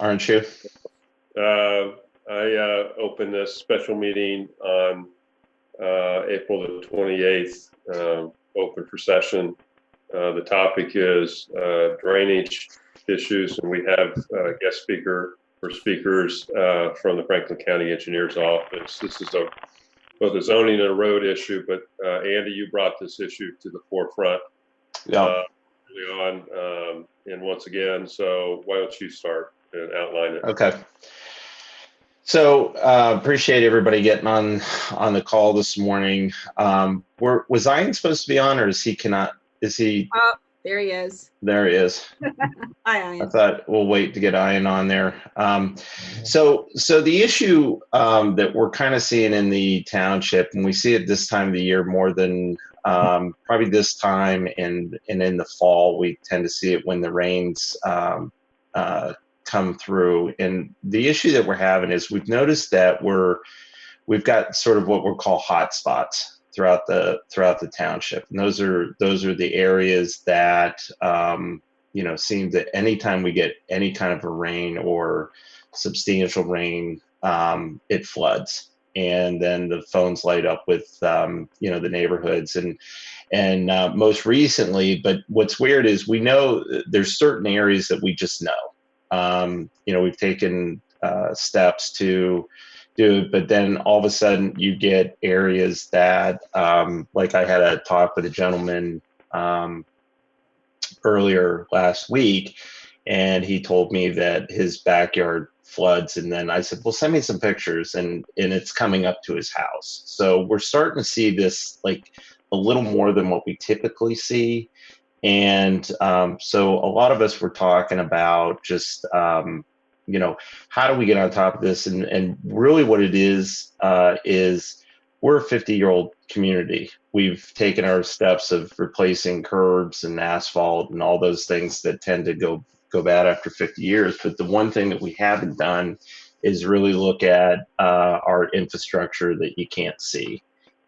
aren't you? I opened this special meeting on April the 28th, open for session. The topic is drainage issues, and we have guest speakers from the Franklin County Engineer's Office. This is both a zoning and a road issue, but Andy, you brought this issue to the forefront early on, and once again, so why don't you start and outline it? Okay. So appreciate everybody getting on the call this morning. Was Ian supposed to be on, or is he cannot? Is he? Oh, there he is. There he is. Hi, Ian. I thought we'll wait to get Ian on there. So the issue that we're kind of seeing in the township, and we see it this time of the year more than probably this time, and in the fall, we tend to see it when the rains come through. And the issue that we're having is we've noticed that we've got sort of what we'll call hot spots throughout the township, and those are the areas that seem that anytime we get any kind of a rain or substantial rain, it floods, and then the phones light up with the neighborhoods and most recently. But what's weird is we know there's certain areas that we just know. We've taken steps to do it, but then all of a sudden you get areas that, like I had a talk with a gentleman earlier last week, and he told me that his backyard floods, and then I said, well, send me some pictures, and it's coming up to his house. So we're starting to see this like a little more than what we typically see. And so a lot of us were talking about just, how do we get on top of this? And really what it is we're a 50-year-old community. We've taken our steps of replacing curbs and asphalt and all those things that tend to go bad after 50 years. But the one thing that we haven't done is really look at our infrastructure that you can't see.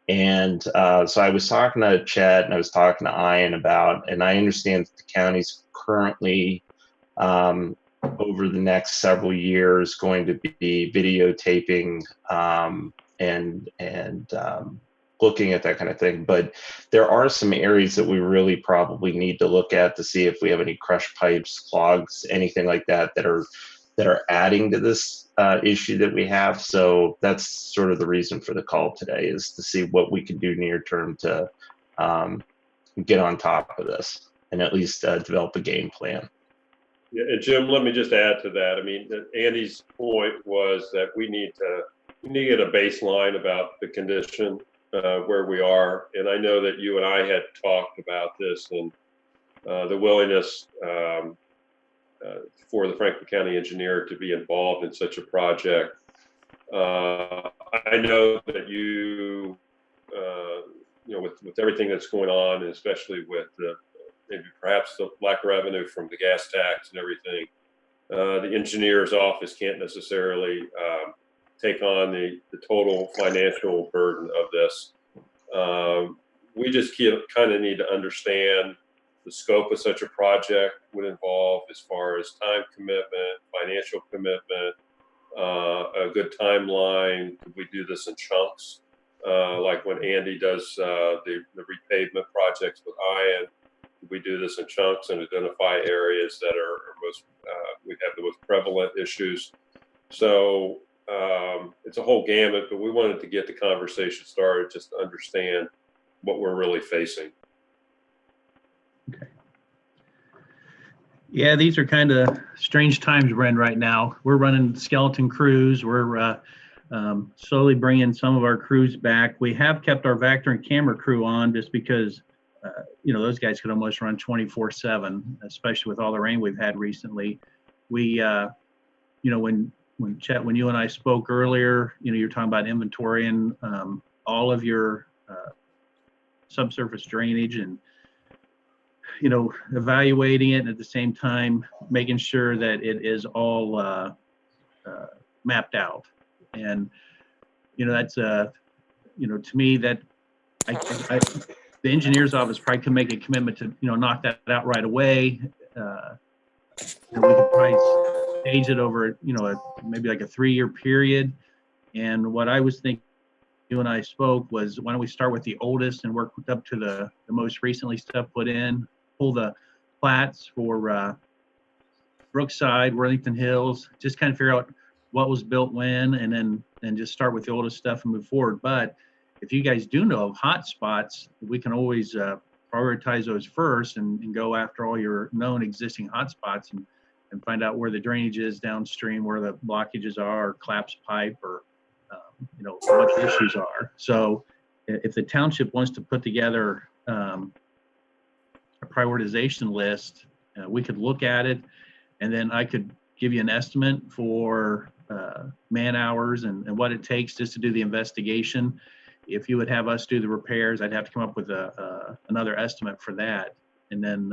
And so I was talking to Chad and I was talking to Ian about, and I understand that the county's currently over the next several years going to be videotaping and looking at that kind of thing. But there are some areas that we really probably need to look at to see if we have any crushed pipes, clogs, anything like that that are adding to this issue that we have. So that's sort of the reason for the call today, is to see what we can do near term to get on top of this and at least develop a game plan. Yeah, and Jim, let me just add to that. I mean, Andy's point was that we need to get a baseline about the condition where we are. And I know that you and I had talked about this and the willingness for the Franklin County engineer to be involved in such a project. I know that with everything that's going on, and especially with maybe perhaps the lack of revenue from the gas tax and everything, the engineer's office can't necessarily take on the total financial burden of this. We just kind of need to understand the scope of such a project would involve as far as time commitment, financial commitment, a good timeline. Could we do this in chunks? Like when Andy does the repavement projects with Ian, could we do this in chunks and identify areas that are we have the most prevalent issues? So it's a whole gamut, but we wanted to get the conversation started just to understand what we're really facing. Okay. Yeah, these are kind of strange times we're in right now. We're running skeleton crews. We're slowly bringing some of our crews back. We have kept our Vector and camera crew on just because, those guys could almost run 24/7, especially with all the rain we've had recently. We, when Chet, when you and I spoke earlier, you're talking about inventorying all of your subsurface drainage and evaluating it, and at the same time making sure that it is all mapped out. And that's to me, that the engineer's office probably can make a commitment to knock that out right away. We could probably stage it over, maybe like a 3-year period. And what I was thinking, you and I spoke, was why don't we start with the oldest and work up to the most recently stuff put in, pull the plats for Brookside, Worthington Hills, just kind of figure out what was built when, and just start with the oldest stuff and move forward. But if you guys do know of hot spots, we can always prioritize those first and go after all your known existing hot spots and find out where the drainage is downstream, where the blockages are, or collapsed pipe, or what the issues are. So if the township wants to put together a prioritization list, we could look at it, and then I could give you an estimate for man hours and what it takes just to do the investigation. If you would have us do the repairs, I'd have to come up with another estimate for that. And then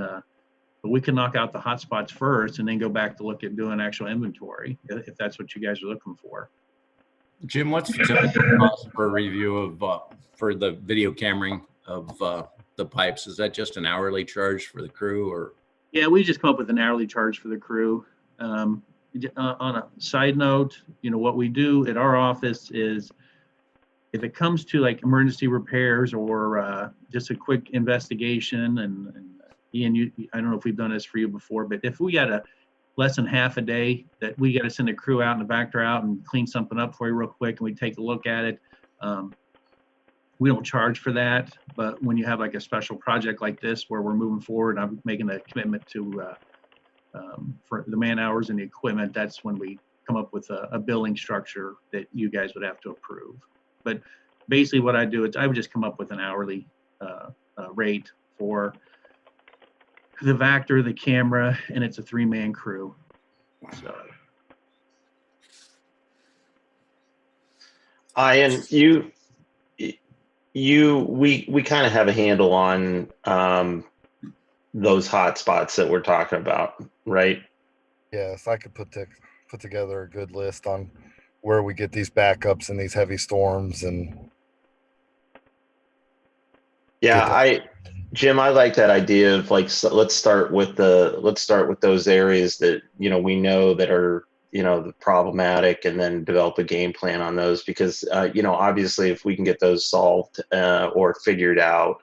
but we can knock out the hot spots first and then go back to look at doing actual inventory, if that's what you guys are looking for. Jim, what's the typical cost for a review of for the video cammering of the pipes? Is that just an hourly charge for the crew, or? Yeah, we just come up with an hourly charge for the crew. On a side note, what we do at our office is, if it comes to like emergency repairs or just a quick investigation, and Ian, I don't know if we've done this for you before, but if we got less than half a day that we got to send a crew out and a Vector out and clean something up for you real quick, and we take a look at it, we don't charge for that. But when you have like a special project like this where we're moving forward, I'm making a commitment to for the man hours and the equipment, that's when we come up with a billing structure that you guys would have to approve. But basically what I do is I would just come up with an hourly rate for the Vector, the camera, and it's a 3-man crew. So. Ian, we kind of have a handle on those hot spots that we're talking about, right? Yes, I could put together a good list on where we get these backups and these heavy storms. And yeah, Jim, I like that idea of like, so let's start with those areas that we know that are the problematic, and then develop a game plan on those, because obviously if we can get those solved or figured out,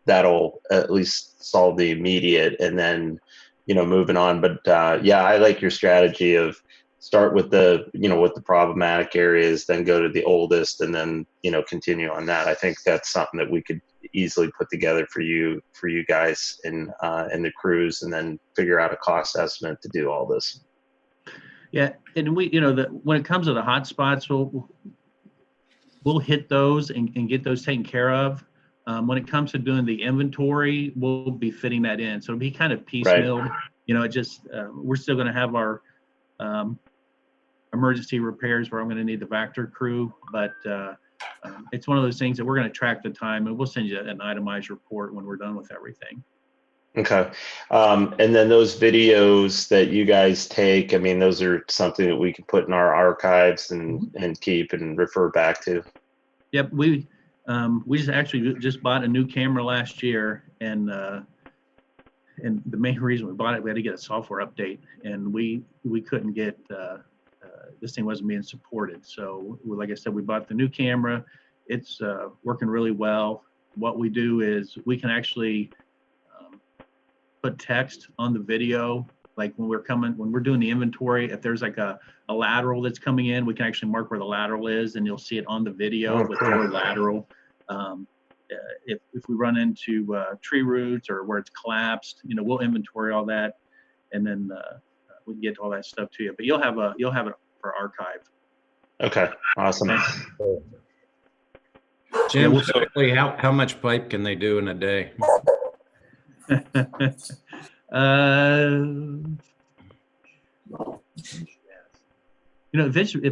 that'll at least solve the immediate, and then moving on. But yeah, I like your strategy of start with the with the problematic areas, then go to the oldest, and then continue on that. I think that's something that we could easily put together for you guys in the crews, and then figure out a cost estimate to do all this. Yeah, and we when it comes to the hot spots, we'll hit those and get those taken care of. When it comes to doing the inventory, we'll be fitting that in, so it'll be kind of piecemeal. Right. It just we're still going to have our emergency repairs where I'm going to need the Vector crew, but it's one of those things that we're going to track the time, and we'll send you an itemized report when we're done with everything. Okay. And then those videos that you guys take, I mean, those are something that we can put in our archives and keep and refer back to. Yep. We just bought a new camera last year, and the main reason we bought it, we had to get a software update, and we couldn't get this thing wasn't being supported. So like I said, we bought the new camera. It's working really well. What we do is we can actually put text on the video, like when we're doing the inventory. If there's like a lateral that's coming in, we can actually mark where the lateral is, and you'll see it on the video with the word lateral. If we run into tree roots or where it's collapsed, we'll inventory all that, and then we can get all that stuff to you. But you'll have it for archive. Okay, awesome. Jim, typically how much pipe can they do in a day? If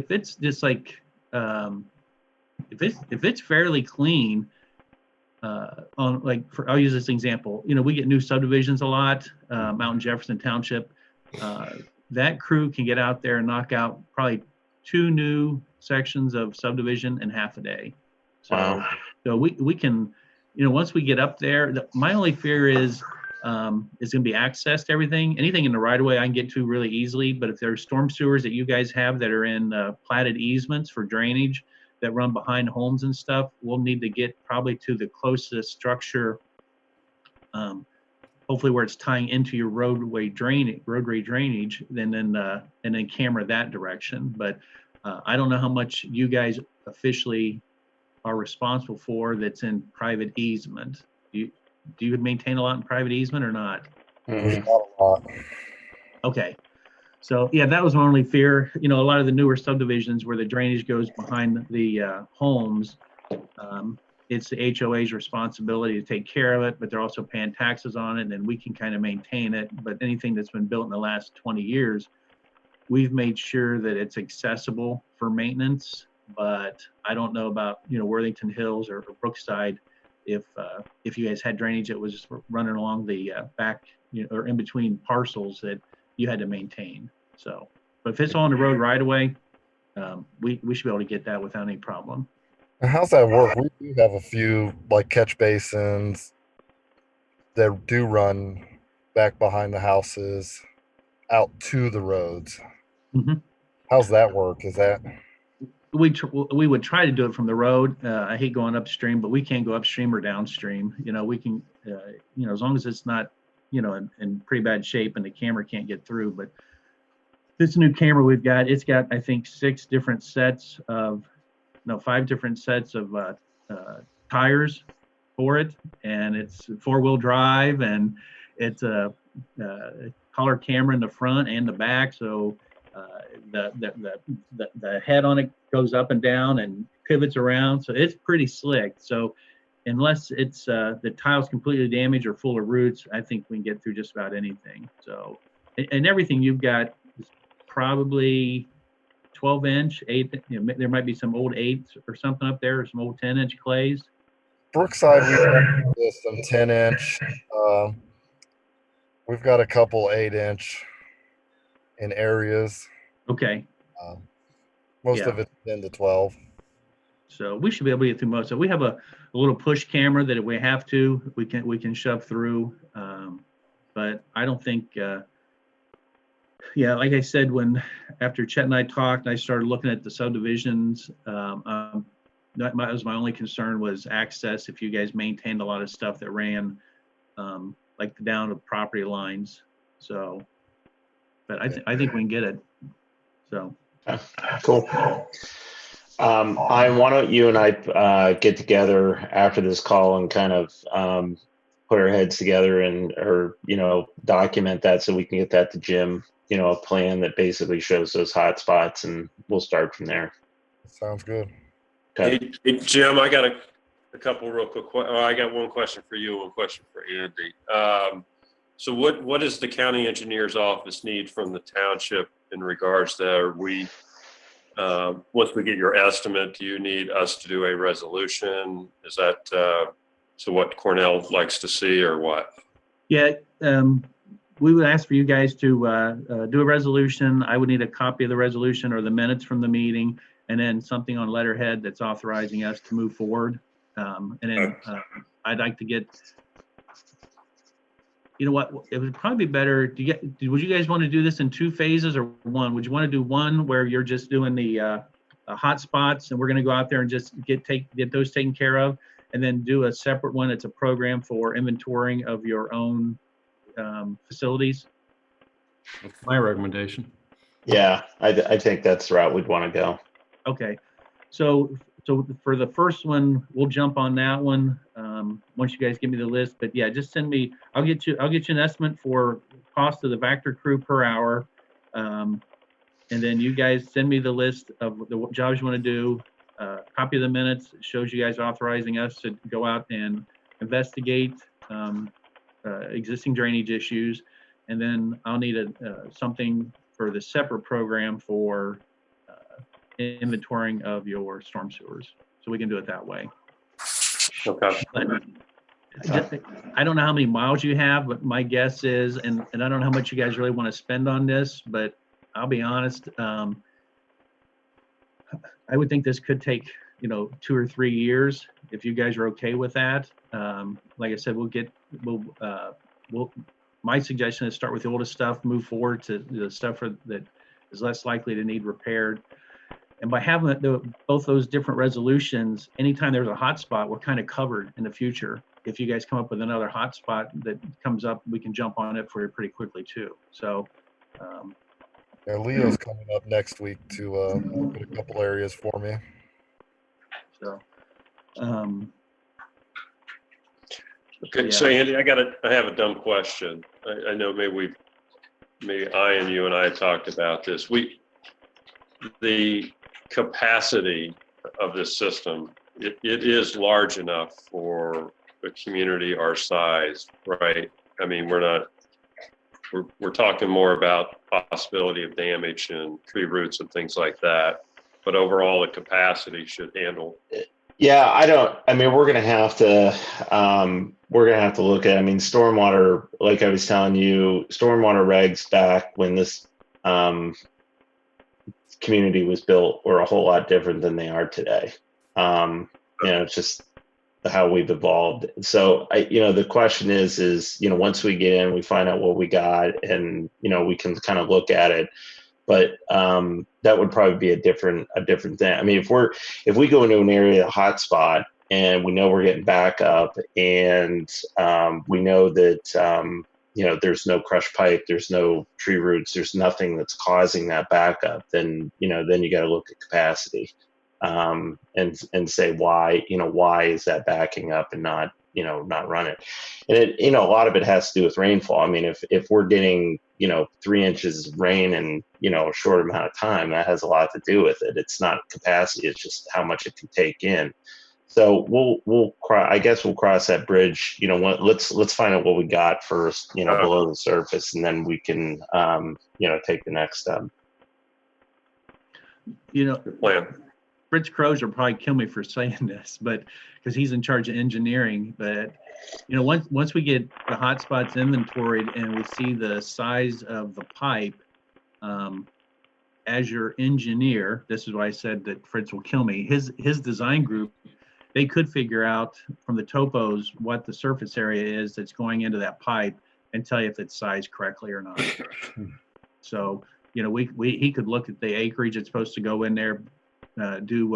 it's just like if it's fairly clean, I'll use this example. We get new subdivisions a lot, Mountain Jefferson Township. That crew can get out there and knock out probably 2 new sections of subdivision in half a day. So, wow. So we can, once we get up there, my only fear is is going to be access to everything. Anything in the right of way I can get to really easily, but if there's storm sewers that you guys have that are in platted easements for drainage that run behind homes and stuff, we'll need to get probably to the closest structure, hopefully where it's tying into your roadway drainage, and then camera that direction. But I don't know how much you guys officially are responsible for that's in private easement. Do you maintain a lot in private easement or not? There's not a lot. Okay. So yeah, that was my only fear. You know, a lot of the newer subdivisions where the drainage goes behind the homes, it's the HOA's responsibility to take care of it, but they're also paying taxes on it, and then we can kind of maintain it. But anything that's been built in the last 20 years, we've made sure that it's accessible for maintenance. But I don't know about, you know, Worthington Hills or Brookside, if you guys had drainage that was running along the back, you know, or in between parcels that you had to maintain. So, but if it's on the road right away, we should be able to get that without any problem. And how's that work? We do have a few like catch basins that do run back behind the houses out to the roads. Mhm. How's that work? Is that We would try to do it from the road. I hate going upstream, but we can't go upstream or downstream. You know, we can, you know, as long as it's not, you know, in pretty bad shape and the camera can't get through. But this new camera we've got, it's got, I think, 5 different sets of tires for it, and it's 4-wheel drive, and it's a color camera in the front and the back. So the head on it goes up and down and pivots around, so it's pretty slick. So unless it's the tile's completely damaged or full of roots, I think we can get through just about anything. So and everything you've got is probably 12-inch, 8. You know, there might be some old 8s or something up there, or some old 10-inch clays. Brookside? We've got some 10-inch. We've got a couple 8-inch in areas. Okay. Most Yeah. of it's 10 to 12. So we should be able to get through most of it. We have a little push camera that if we have to, we can shove through. But I don't think, yeah, like I said, after Chet and I talked, I started looking at the subdivisions. That was my only concern, was access. If you guys maintained a lot of stuff that ran like down to property lines. So, but I think we can get it. So. Cool. Why don't you and I get together after this call and kind of put our heads together or you know, document that so we can get that to Jim, you know, a plan that basically shows those hot spots, and we'll start from there. Sounds good. Okay. Hey, Jim, I got a couple real quick. I got one question for you, one question for Andy. So what does the county engineer's office need from the township in regards to, once we get your estimate, do you need us to do a resolution? Is that so what Cornell likes to see, or what? Yeah, we would ask for you guys to do a resolution. I would need a copy of the resolution or the minutes from the meeting, and then something on letterhead that's authorizing us to move forward. And then I'd like to get, you know what, it would probably be better to would you guys want to do this in 2 phases or one? Would you want to do one where you're just doing the hot spots, and we're going to go out there and just get those taken care of, and then do a separate one that's a program for inventorying of your own facilities? That's my recommendation. Yeah, I think that's the route we'd want to go. Okay, so for the first one, we'll jump on that one once you guys give me the list. But yeah, just send me. I'll get you an estimate for cost of the Vector crew per hour, and then you guys send me the list of the jobs you want to do. Copy of the minutes. It shows you guys authorizing us to go out and investigate existing drainage issues, and then I'll need something for the separate program for inventorying of your storm sewers, so we can do it that way. Okay. I don't know how many miles you have, but my guess is, and I don't know how much you guys really want to spend on this, but I'll be honest, I would think this could take, you know, 2 or 3 years if you guys are okay with that. Like I said, we'll my suggestion is start with the oldest stuff, move forward to the stuff that is less likely to need repaired. And by having both those different resolutions, anytime there's a hot spot, we're kind of covered in the future. If you guys come up with another hot spot that comes up, we can jump on it for you pretty quickly too. So, Yeah, Leo's coming up next week to look at a couple areas for me. so, Okay, yeah. so Andy, I have a dumb question. I know maybe Ian, you and I talked about this. The capacity of this system, it is large enough for a community our size, right? I mean, we're talking more about possibility of damage and tree roots and things like that, but overall the capacity should handle. Yeah, I mean, we're gonna have to look at, I mean, stormwater, like I was telling you, stormwater regs back when this community was built were a whole lot different than they are today. It's just how we've evolved. So the question is, once we get in, we find out what we got, and we can kind of look at it. But that would probably be a different thing. I mean, if we go into an area hotspot and we know we're getting back up, and we know that there's no crushed pipe, there's no tree roots, there's nothing that's causing that backup, then you got to look at capacity and say why is that backing up and not running. And a lot of it has to do with rainfall. I mean, if we're getting 3 inches of rain in a short amount of time, that has a lot to do with it. It's not capacity, it's just how much it can take in. So I guess we'll cross that bridge. Let's find out what we got first, below the surface, and then we can take the next step. Good plan. Fritz Crozier will probably kill me for saying this, but because he's in charge of engineering. But once we get the hotspots inventoried and we see the size of the pipe, as your engineer, this is why I said that Fritz will kill me. His design group, they could figure out from the topos what the surface area is that's going into that pipe and tell you if it's sized correctly or not. So he could look at the acreage that's supposed to go in there. Do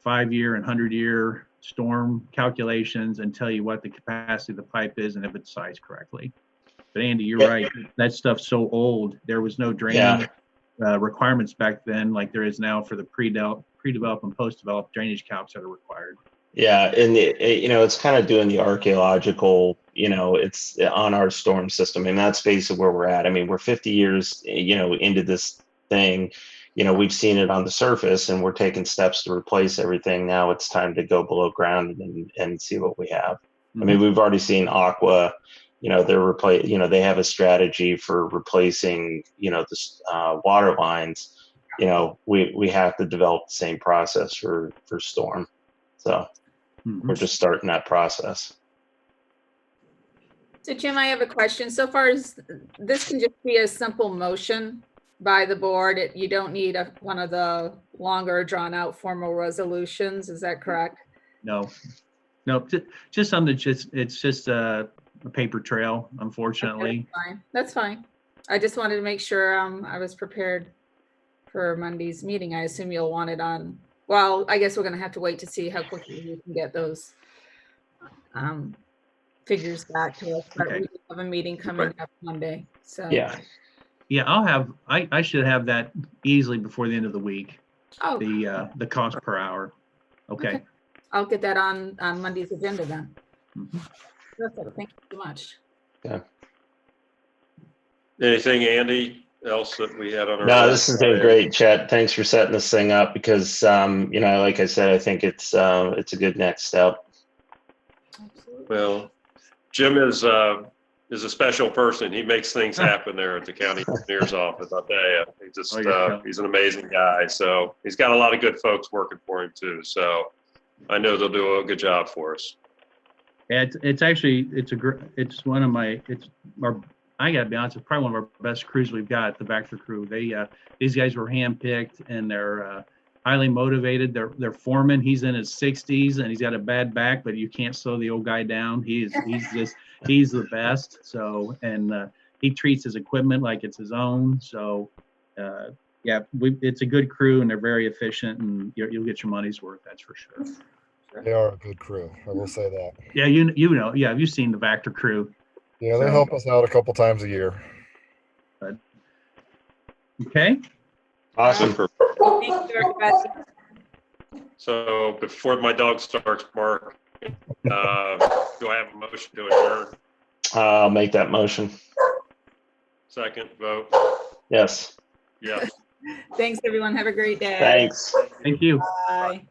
5-year and 100-year storm calculations and tell you what the capacity of the pipe is and if it's sized correctly. But Andy, you're right. That stuff's so old. There was no drainage requirements back then like there is now for the pre-developed and post-developed drainage calcs that are required. Yeah, and it's kind of doing the archaeological, it's on our storm system, and that's basically where we're at. I mean, we're 50 years, into this thing. We've seen it on the surface, and we're taking steps to replace everything. Now it's time to go below ground and see what we have. Mm-hmm. I mean, we've already seen Aqua. They have a strategy for replacing, the water lines. We have to develop the same process for storm. So we're just starting that process. So Jim, I have a question. So far as this can just be a simple motion by the board. You don't need one of the longer drawn out formal resolutions. Is that correct? No, just something it's just a paper trail, unfortunately. Okay, that's fine. I just wanted to make sure I was prepared for Monday's meeting. I assume you'll want it on, well, I guess we're going to have to wait to see how quickly we can get those figures back to us. But we have a meeting coming up Monday. So Yeah, I should have that easily before the end of the week. Oh, the cost per hour. Okay. I'll get that on Monday's agenda then. Mm-hmm. Perfect. Thank you so much. Yeah. Anything, Andy, else that we had on our No, this has been great, Chet. Thanks for setting this thing up because, like I said, I think it's a good next step. Absolutely. Well, Jim is a special person. He makes things happen there at the county engineer's office. I'll tell you, he's an amazing guy. So he's got a lot of good folks working for him too. So I know they'll do a good job for us. Yeah, I gotta be honest, it's probably one of our best crews we've got, the Vector crew. These guys were handpicked, and they're highly motivated. Their foreman, he's in his 60s and he's got a bad back, but you can't slow the old guy down. He's the best. So, and he treats his equipment like it's his own. So, yeah, it's a good crew and they're very efficient, and you'll get your money's worth. That's for sure. They are a good crew. I will say that. Yeah, you know, yeah, have you seen the Vector crew? Yeah, they So- help us out a couple times a year. Okay. Awesome. Thank you, everybody. So before my dog starts barking, do I have a motion to adjourn? I'll make that motion. Second vote? Yes. Yes. Thanks, everyone. Have a great day. Thanks. Thank you. Bye.